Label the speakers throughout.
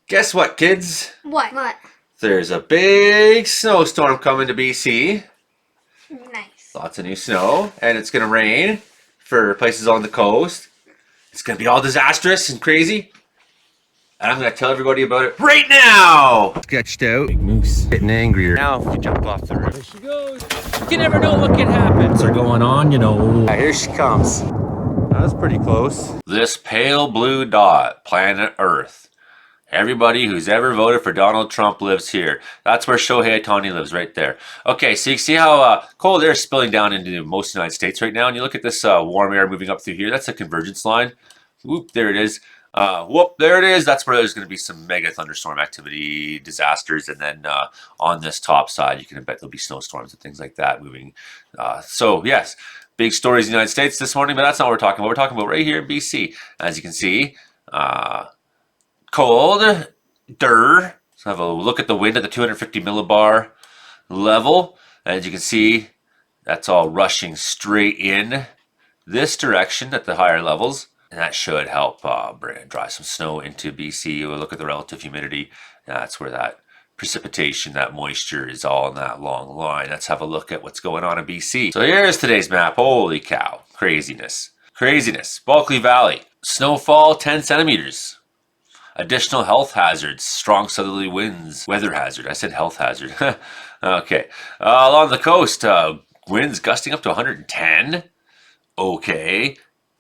Speaker 1: Guess what, kids?
Speaker 2: What?
Speaker 1: There's a big snowstorm coming to BC.
Speaker 2: Nice.
Speaker 1: Lots of new snow, and it's going to rain for places on the coast. It's going to be all disastrous and crazy. And I'm going to tell everybody about it right now. Sketched out. Big moose. Getting angrier. Now if you jump off the roof.
Speaker 3: There she goes. You never know what can happen. Things are going on, you know.
Speaker 1: Here she comes. That was pretty close. This pale blue dot, planet Earth. Everybody who's ever voted for Donald Trump lives here. That's where Shohei Ohtani lives, right there. Okay, so you see how cold air is spilling down into most of the United States right now, and you look at this warm air moving up through here. That's a convergence line. Whoop, there it is. Whoop, there it is. That's where there's going to be some mega thunderstorm activity, disasters, and then on this top side, you can bet there'll be snowstorms and things like that moving. So yes, big stories in the United States this morning, but that's not what we're talking about. We're talking about right here in BC. As you can see, cold, let's have a look at the wind at the 250 millibar level. As you can see, that's all rushing straight in this direction at the higher levels. And that should help drive some snow into BC. We'll look at the relative humidity. That's where that precipitation, that moisture is all in that long line. Let's have a look at what's going on in BC. So here's today's map. Holy cow. Craziness. Craziness. Bulkley Valley. Snowfall 10 centimeters. Additional health hazards, strong southerly winds, weather hazard. I said health hazard. Okay. Along the coast, winds gusting up to 110. Okay.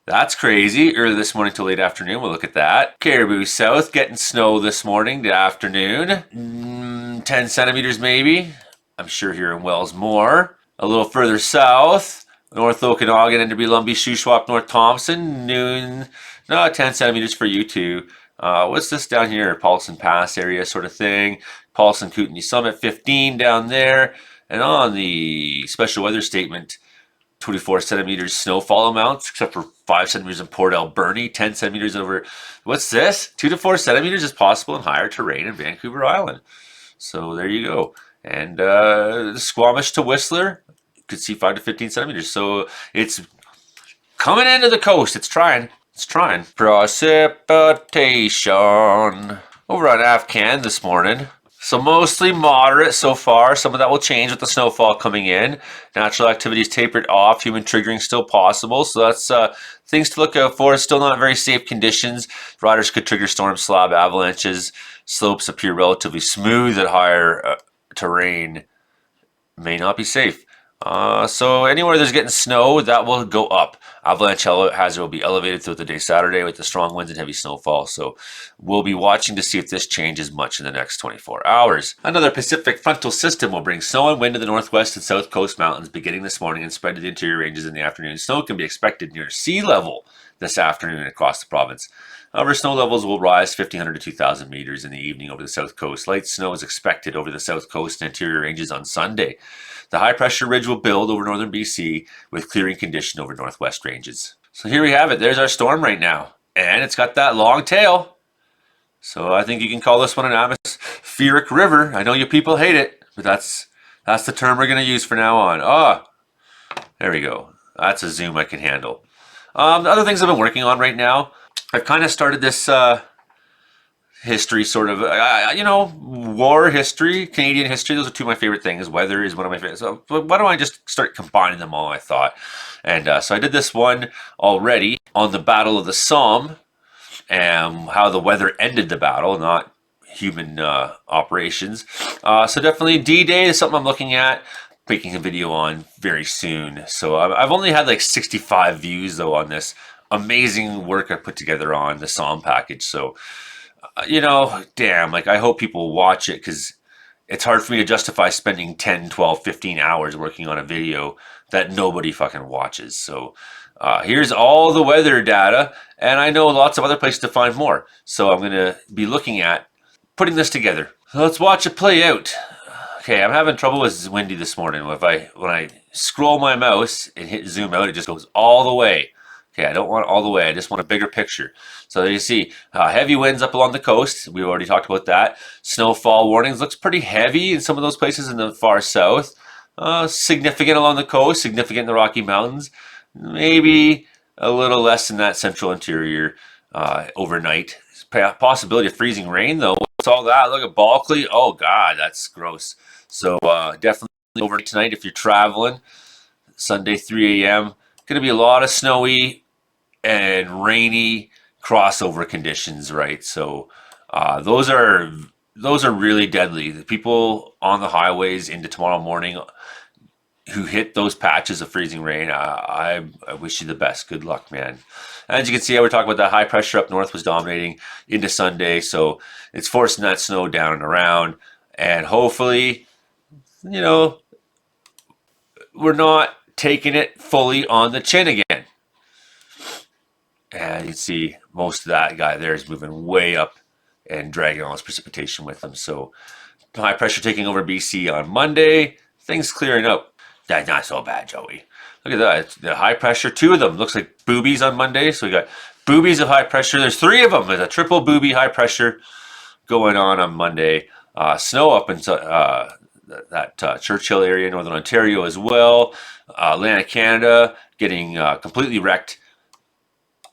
Speaker 1: That's crazy. Early this morning till late afternoon. We'll look at that. Caribou South getting snow this morning to afternoon. 10 centimeters maybe. I'm sure here in Wells more. A little further south, North Okanagan, Enderby, Lumbee, Shuswap, North Thompson. Noon. No, 10 centimeters for you too. What's this down here? Paulson Pass area sort of thing. Paulson Kootenay Summit 15 down there. And on the special weather statement, 24 centimeters snowfall amounts, except for 5 centimeters in Port Alberni, 10 centimeters over. What's this? 2 to 4 centimeters is possible in higher terrain in Vancouver Island. So there you go. And Squamish to Whistler, you could see 5 to 15 centimeters. So it's coming into the coast. It's trying. It's trying. Precipitation over on Afcan this morning. So mostly moderate so far. Some of that will change with the snowfall coming in. Natural activities tapered off. Human triggering still possible. So that's things to look out for. Still not very safe conditions. Riders could trigger storm slab avalanches. Slopes appear relatively smooth at higher terrain. May not be safe. So anywhere there's getting snow, that will go up. Avalanche hazard will be elevated throughout the day Saturday with the strong winds and heavy snowfall. So we'll be watching to see if this changes much in the next 24 hours. Another Pacific frontal system will bring snow and wind to the northwest and south coast mountains beginning this morning and spread to the interior ranges in the afternoon. Snow can be expected near sea level this afternoon across the province. However, snow levels will rise 1,500 to 2,000 meters in the evening over the south coast. Light snow is expected over the south coast and interior ranges on Sunday. The high pressure ridge will build over northern BC with clearing condition over northwest ranges. So here we have it. There's our storm right now. And it's got that long tail. So I think you can call this one an atmospheric river. I know you people hate it, but that's the term we're going to use for now on. There we go. That's a zoom I can handle. The other things I've been working on right now, I've kind of started this history sort of, war history, Canadian history. Those are two of my favorite things. Weather is one of my favorites. So why don't I just start combining them all, I thought. And so I did this one already on the Battle of the Somme and how the weather ended the battle, not human operations. So definitely D-Day is something I'm looking at, making a video on very soon. So I've only had like 65 views though on this amazing work I put together on the Somme package. So damn, like I hope people watch it because it's hard for me to justify spending 10, 12, 15 hours working on a video that nobody fucking watches. So here's all the weather data, and I know lots of other places to find more. So I'm going to be looking at putting this together. So let's watch it play out. Okay, I'm having trouble with Windy this morning. When I scroll my mouse and hit zoom out, it just goes all the way. Okay, I don't want it all the way. I just want a bigger picture. So there you see heavy winds up along the coast. We already talked about that. Snowfall warnings looks pretty heavy in some of those places in the far south. Significant along the coast, significant in the Rocky Mountains. Maybe a little less in that central interior overnight. Possibility of freezing rain though. what's all that? Look at Balkley. Oh God, that's gross. So definitely overnight tonight if you're traveling. Sunday 3 a.m. Going to be a lot of snowy and rainy crossover conditions, right? So those are really deadly. The people on the highways into tomorrow morning who hit those patches of freezing rain, I wish you the best. Good luck, man. As you can see, we're talking about that high pressure up north was dominating into Sunday, so it's forcing that snow down and around. And hopefully, you know, we're not taking it fully on the chin again. And you can see most of that guy there is moving way up and dragging all this precipitation with them. So high pressure taking over BC on Monday. Things clearing up. That's not so bad, Joey. Look at that. The high pressure, two of them. Looks like boobies on Monday. So we got boobies of high pressure. There's three of them. There's a triple booby high pressure going on Monday. Snow up in that Churchill area, Northern Ontario as well. Atlantic Canada getting completely wrecked.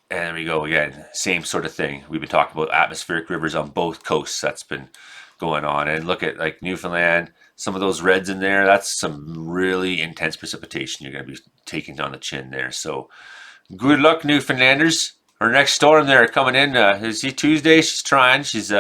Speaker 1: And there we go again. Same sort of thing. We've been talking about atmospheric rivers on both coasts. That's been going on. And look at like Newfoundland. Some of those reds in there, that's some really intense precipitation you're going to be taking on the chin there. So good luck, Newfoundlanders. Our next storm there coming in, is he Tuesday? She's trying. She's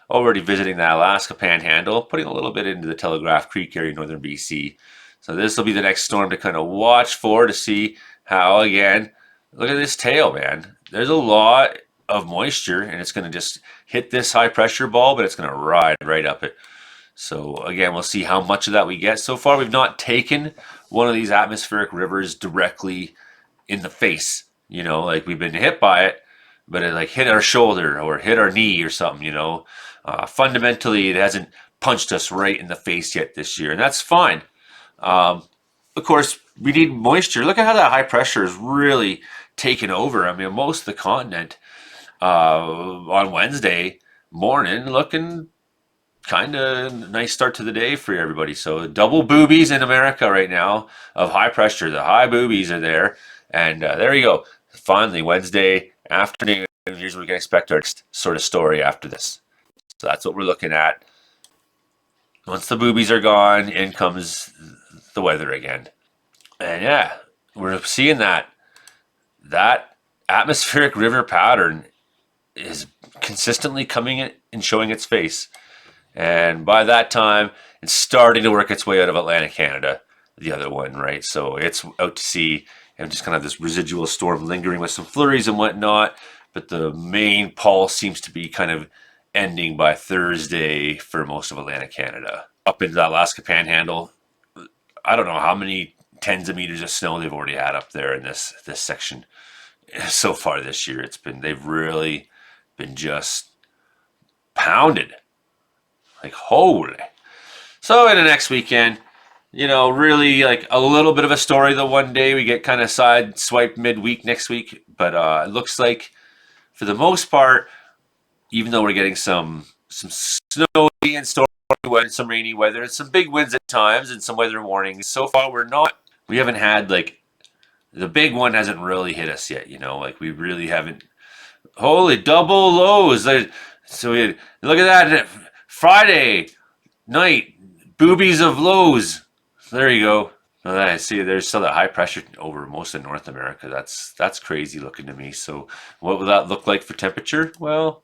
Speaker 1: already visiting the Alaska Panhandle, putting a little bit into the Telegraph Creek area, northern BC. So this will be the next storm to kind of watch for to see how, again, look at this tail, man. There's a lot of moisture, and it's going to just hit this high pressure ball, but it's going to ride right up it. So again, we'll see how much of that we get. So far, we've not taken one of these atmospheric rivers directly in the face. You know, like we've been hit by it, but it like hit our shoulder or hit our knee or something, you know. Fundamentally, it hasn't punched us right in the face yet this year, and that's fine. Of course, we need moisture. Look at how that high pressure is really taken over. I mean, most of the continent on Wednesday morning looking kind of nice start to the day for everybody. So double boobies in America right now of high pressure. The high boobies are there. And there you go. Finally, Wednesday afternoon. Here's what we can expect our sort of story after this. So that's what we're looking at. Once the boobies are gone, in comes the weather again. And yeah, we're seeing that atmospheric river pattern is consistently coming in and showing its face. And by that time, it's starting to work its way out of Atlantic Canada, the other one, right? So it's out to sea and just kind of this residual storm lingering with some flurries and whatnot. But the main pulse seems to be kind of ending by Thursday for most of Atlantic Canada. Up into the Alaska Panhandle, I don't know how many tens of meters of snow they've already had up there in this section so far this year. They've really been just pounded. Like, holy. So in the next weekend, you know, really like a little bit of a story the one day. We get kind of side swiped midweek next week. But it looks like for the most part, even though we're getting some snowy and stormy weather, some rainy weather, and some big winds at times and some weather warnings, so far we haven't had like, the big one hasn't really hit us yet, you know, like we really haven't. Holy double lows. So look at that. Friday night, boobies of lows. There you go. I see there's still that high pressure over most of North America. That's crazy looking to me. So what will that look like for temperature? Well,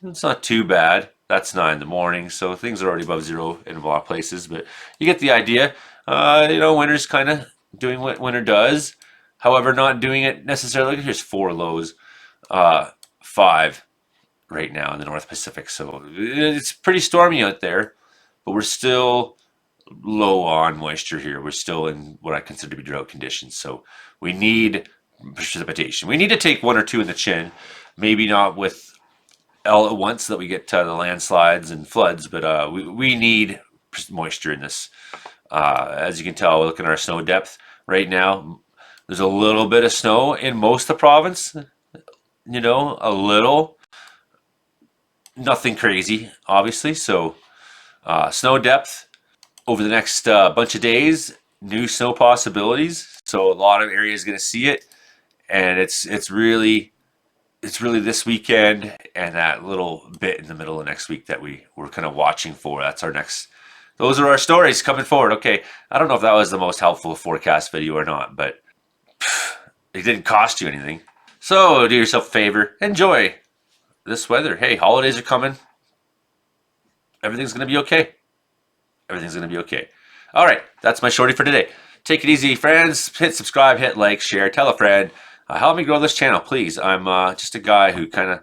Speaker 1: it's not too bad. That's 9 in the morning, so things are already above zero in a lot of places, but you get the idea. You know, winter's kind of doing what winter does. However, not doing it necessarily. Here's 4 lows, 5 right now in the North Pacific. So it's pretty stormy out there, but we're still low on moisture here. We're still in what I consider to be drought conditions. So we need precipitation. We need to take 1 or 2 in the chin, maybe not with all at once so that we get the landslides and floods, but we need moisture in this. As you can tell, looking at our snow depth right now, there's a little bit of snow in most of the province, you know, a little. Nothing crazy, obviously. So snow depth over the next bunch of days, new snow possibilities. So a lot of areas going to see it, and it's really it's really this weekend and that little bit in the middle of next week that we're kind of watching for. That's our next. Those are our stories coming forward. Okay, I don't know if that was the most helpful forecast video or not, but it didn't cost you anything. So do yourself a favor, enjoy this weather. Hey, holidays are coming. Everything's gonna be okay. Everything's gonna be okay. All right, that's my shorty for today. Take it easy, friends. Hit subscribe, hit like, share, tell a friend. Help me grow this channel, please. I'm just a guy who kind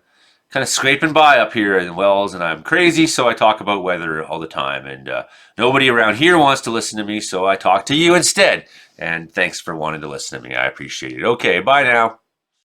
Speaker 1: of scraping by up here in Wells, and I'm crazy, so I talk about weather all the time. And nobody around here wants to listen to me, so I talk to you instead. And thanks for wanting to listen to me. I appreciate it. Okay, bye now.